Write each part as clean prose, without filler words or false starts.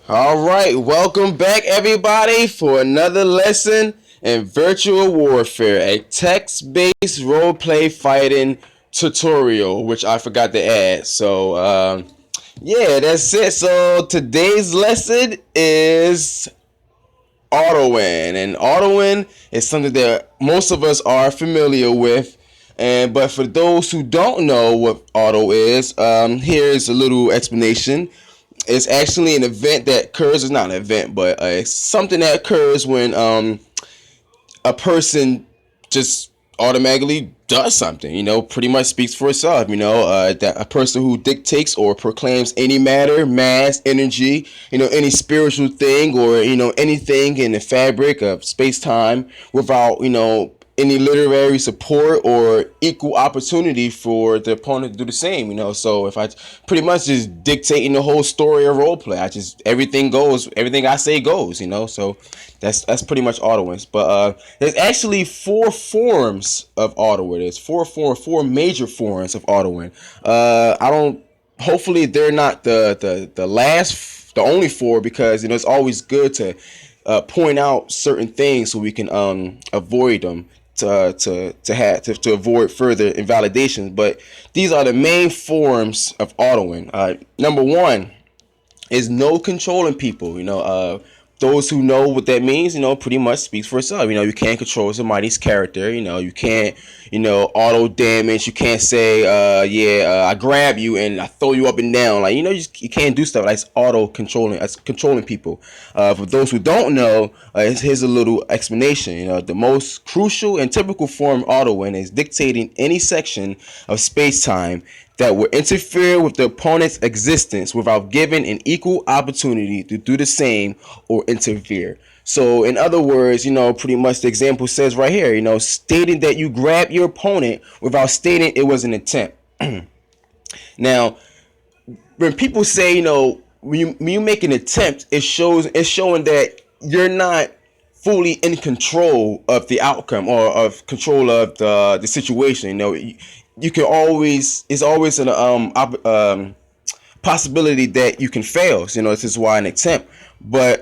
All right, welcome back, everybody, for another lesson in virtual warfare, a text-based role-play fighting tutorial, which I forgot to add. Yeah, that's it. So today's lesson is AutoWin, and AutoWin is something that most of us are familiar with. But for those who don't know what auto is, here's a little explanation. It's actually an event that occurs. It's not an event, but it's something that occurs when a person just automatically does something. Pretty much speaks for itself. That a person who dictates or proclaims any matter, mass, energy, any spiritual thing, or anything in the fabric of space time without any literary support or equal opportunity for the opponent to do the same. So if I pretty much just dictating the whole story of role play, I just everything goes, everything I say goes. So that's pretty much auto wins. But there's actually four forms of auto win. There's four major forms of auto win. I don't. Hopefully they're not the only four, because it's always good to point out certain things so we can avoid them to avoid further invalidations. But these are the main forms of autoing. Number one is no controlling people. Those who know what that means, pretty much speaks for itself. You can't control somebody's character. You can't, auto damage. You can't say, I grab you and I throw you up and down. Like, you can't do stuff like auto controlling. That's controlling people. For those who don't know, here's a little explanation. The most crucial and typical form of auto win is dictating any section of space time that will interfere with the opponent's existence without giving an equal opportunity to do the same or interfere. So, in other words, pretty much the example says right here, stating that you grab your opponent without stating it was an attempt. Now, when people say, when you make an attempt, it's showing that you're not fully in control of the outcome or of control of the situation. You can always, it's always an possibility that you can fail. This is why an attempt. But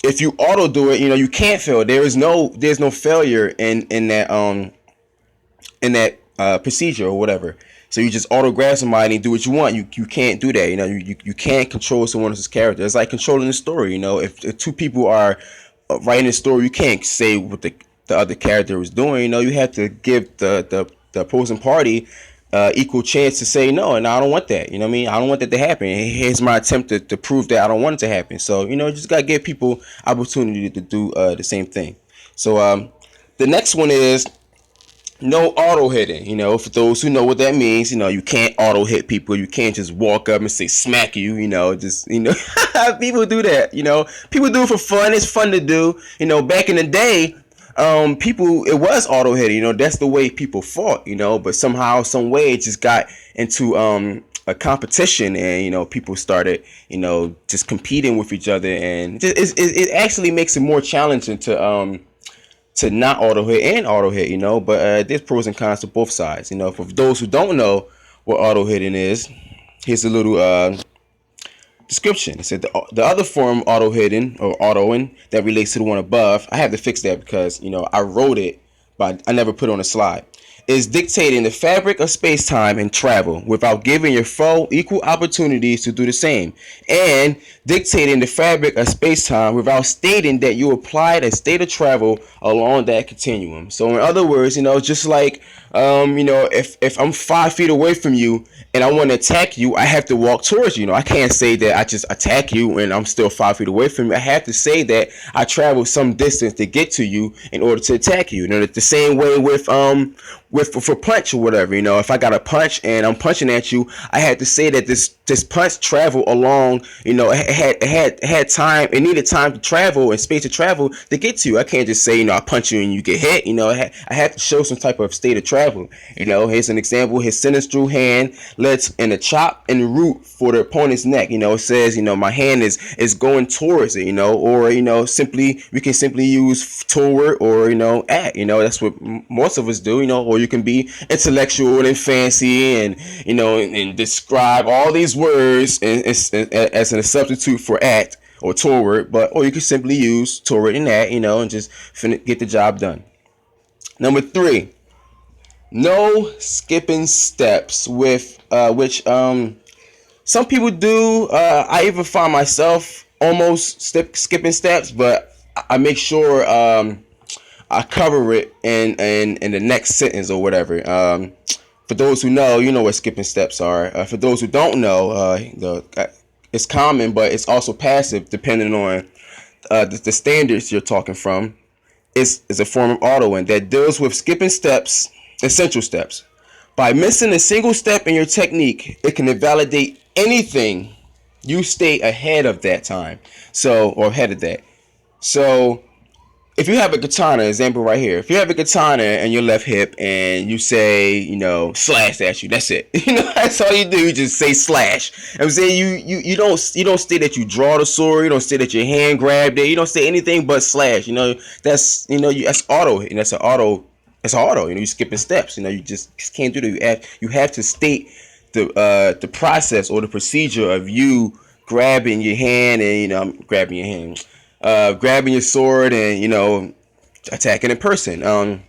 if you auto do it, you can't fail. There's no failure in that procedure or whatever. So you just auto grab somebody and do what you want. You can't do that. You can't control someone else's character. It's like controlling the story. If two people are writing a story, you can't say what the other character is doing. You have to give the opposing party equal chance to say no, and I don't want that. I mean, I don't want that to happen. Here's my attempt to prove that I don't want it to happen. So just gotta give people opportunity to do the same thing. So the next one is no auto hitting. For those who know what that means, you can't auto hit people. You can't just walk up and say smack you. Just people do that. People do it for fun. It's fun to do. Back in the day, people, it was auto hitting. That's the way people fought. But somehow, some way, it just got into a competition, and people started just competing with each other, and it actually makes it more challenging to not auto hit and auto hit, but there's pros and cons to both sides. For those who don't know what auto hitting is, here's a little description. It said the other form auto hitting or autoing that relates to the one above. I have to fix that because I wrote it, but I never put it on a slide. Is dictating the fabric of space-time and travel without giving your foe equal opportunities to do the same, and dictating the fabric of space-time without stating that you applied a state of travel along that continuum. So in other words, just like if I'm 5 feet away from you and I want to attack you, I have to walk towards you. I can't say that I just attack you and I'm still 5 feet away from you. I have to say that I traveled some distance to get to you in order to attack you. The same way with for punch or whatever. If I got a punch and I'm punching at you, I had to say that this punch traveled along. It had time. It needed time to travel and space to travel to get to you. I can't just say I punch you and you get hit. I had to show some type of state of travel. Here's an example. His sinistral hand lets in a chop and root for the opponent's neck. It says my hand is going towards it. Or simply we can simply use toward or at. That's what most of us do. Or you can be intellectual and fancy and and describe all these use words as a substitute for at or toward, or you can simply use toward and at, and just get the job done. Number 3, no skipping steps, with which some people do. I even find myself almost skipping steps, but I make sure I cover it in the next sentence or whatever. For those who know, you know what skipping steps are. For those who don't know, it's common, but it's also passive depending on the standards you're talking from. Is a form of AutoHitting that deals with skipping steps, essential steps. By missing a single step in your technique, it can invalidate anything you state ahead of that time. Or ahead of that. So if you have a katana, example right here, if you have a katana in your left hip and you say, slash at you, that's it. That's all you do. You just say slash. I'm saying you don't state that you draw the sword. You don't state that your hand grabbed it. You don't say anything but slash. That's that's auto, and that's an auto. It's auto. You skipping steps. You just can't do that. You have to state the process or the procedure of you grabbing your hand and grabbing your hand. Grabbing your sword and attacking in person.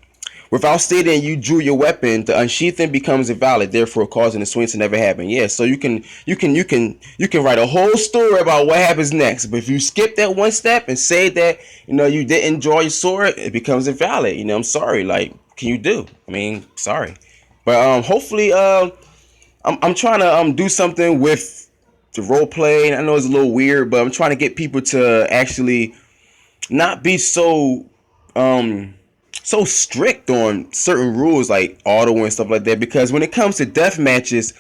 Without stating you drew your weapon, the unsheathing becomes invalid, therefore causing the swing to never happen. Yeah, so you can write a whole story about what happens next, but if you skip that one step and say that you didn't draw your sword, it becomes invalid. I'm sorry. Like, can you do? I mean, sorry, but hopefully, I'm trying to do something with the role play. I know it's a little weird, but I'm trying to get people to actually not be so strict on certain rules like auto and stuff like that, because when it comes to death matches,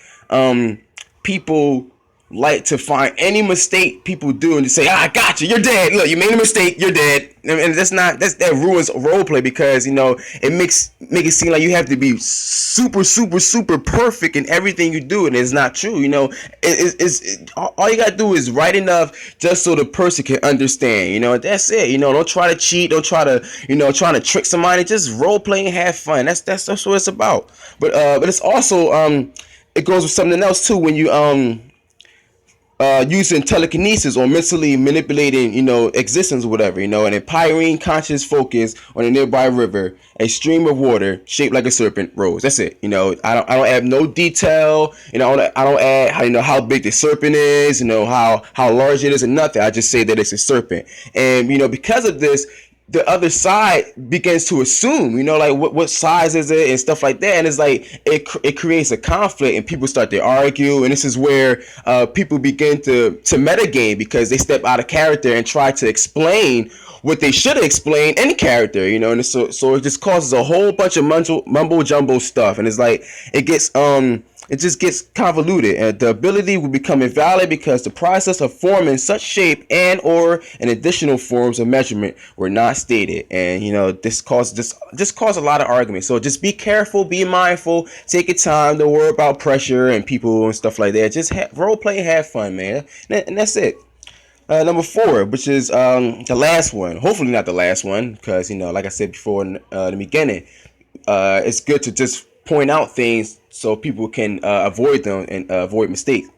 people like to find any mistake people do and just say, I got you, you're dead. Look, you made a mistake, you're dead. And that ruins roleplay, because it makes it seem like you have to be super perfect in everything you do, and it's not true. All you gotta do is write enough just so the person can understand. That's it. Don't try to cheat, don't try to trying to trick somebody. Just roleplay and have fun. That's what it's about. But it's also it goes with something else too, when you using telekinesis or mentally manipulating, existence or whatever, and empowering conscious focus on a nearby river, a stream of water shaped like a serpent rose. That's it. I don't add no detail. I don't add how big the serpent is, how large it is, and nothing. I just say that it's a serpent, and because of this, the other side begins to assume, like what size is it and stuff like that, and it's like it creates a conflict, and people start to argue, and this is where people begin to metagame, because they step out of character and try to explain what they should have explained in character, and so it just causes a whole bunch of mumbo jumbo stuff, and it's like it just gets convoluted, and the ability will become invalid because the process of forming such shape and or an additional forms of measurement were not stated, and this caused a lot of arguments. So just be careful, be mindful, take your time, don't worry about pressure and people and stuff like that. Just role play and have fun, man, and that's it. Number 4, which is the last one. Hopefully not the last one, because like I said before in the beginning, it's good to just point out things so people can avoid them and avoid mistakes.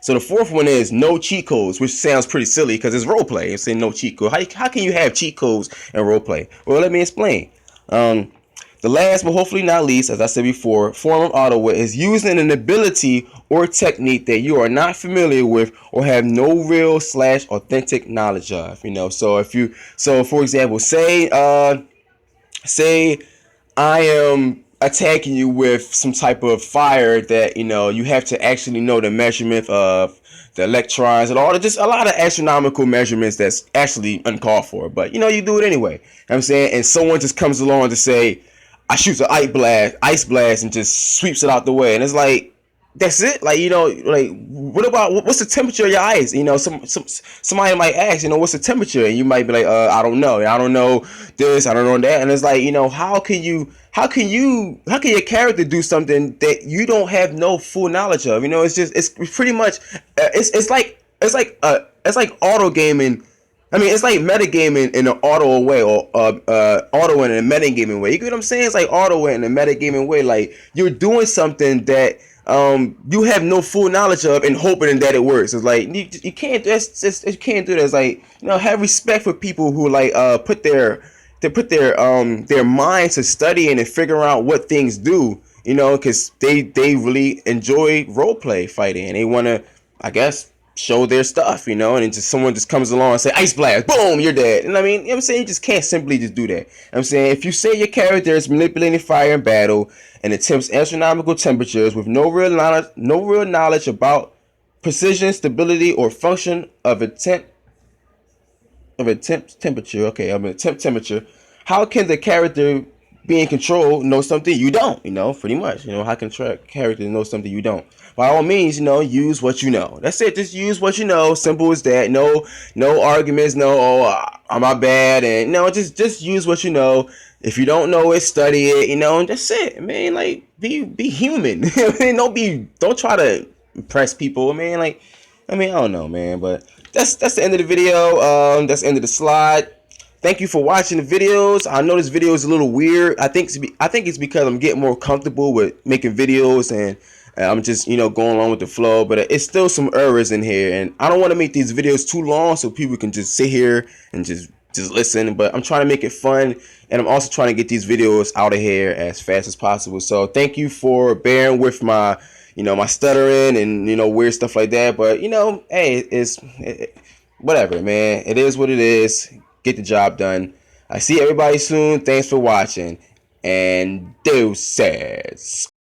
So the 4th one is no cheat codes, which sounds pretty silly because it's roleplay. It's saying no cheat code. How can you have cheat codes in roleplay? Well, let me explain. The last, but hopefully not least, as I said before, form of AutoHitting is using an ability or technique that you are not familiar with or have no real / authentic knowledge of. So for example, say I am attacking you with some type of fire that you have to actually know the measurement of the electrons and all, just a lot of astronomical measurements that's actually uncalled for, but you do it anyway. You know what I'm saying, and someone just comes along to say, I shoot an ice blast and just sweeps it out the way, and it's like, that's it. Like, like, what's the temperature of your ice? Somebody might ask, what's the temperature? And you might be like, I don't know this, I don't know that. And it's like, how can your character do something that you don't have no full knowledge of? It's pretty much, it's like auto gaming. I mean, it's like metagaming in an auto way, or auto in a metagaming way. You get what I'm saying? It's like auto in a metagaming way. Like, you're doing something that you have no full knowledge of and hoping that it works. It's like you can't. That's just you can't do that. It's like, have respect for people who like put their minds to studying and figuring out what things do. Because they really enjoy role play fighting and they want to, I guess, show their stuff. And just someone just comes along and say ice blast, boom, you're dead. And I mean, what I'm saying, you just can't simply just do that. I'm saying, if you say your character is manipulating fire in battle and attempts astronomical temperatures with no real knowledge about precision, stability, or function of a temperature. Okay, of a temp temperature. How can the character be in control know something you don't? Pretty much. How can character know something you don't? By all means, use what you know. That's it. Just use what you know. Simple as that. No arguments. No, am I bad? And no, just use what you know. If you don't know it, study it. And that's it. Man, like be human. Don't try to impress people. Man, like, I don't know, man, but that's the end of the video. That's the end of the slide. Thank you for watching the videos. I know this video is a little weird. I think it's because I'm getting more comfortable with making videos and I'm just going along with the flow. But it's still some errors in here, and I don't want to make these videos too long so people can just sit here and just listen. But I'm trying to make it fun, and I'm also trying to get these videos out of here as fast as possible. So thank you for bearing with my stuttering and weird stuff like that. But hey, whatever, man. It is what it is. Get the job done. I see everybody soon. Thanks for watching, and deuces.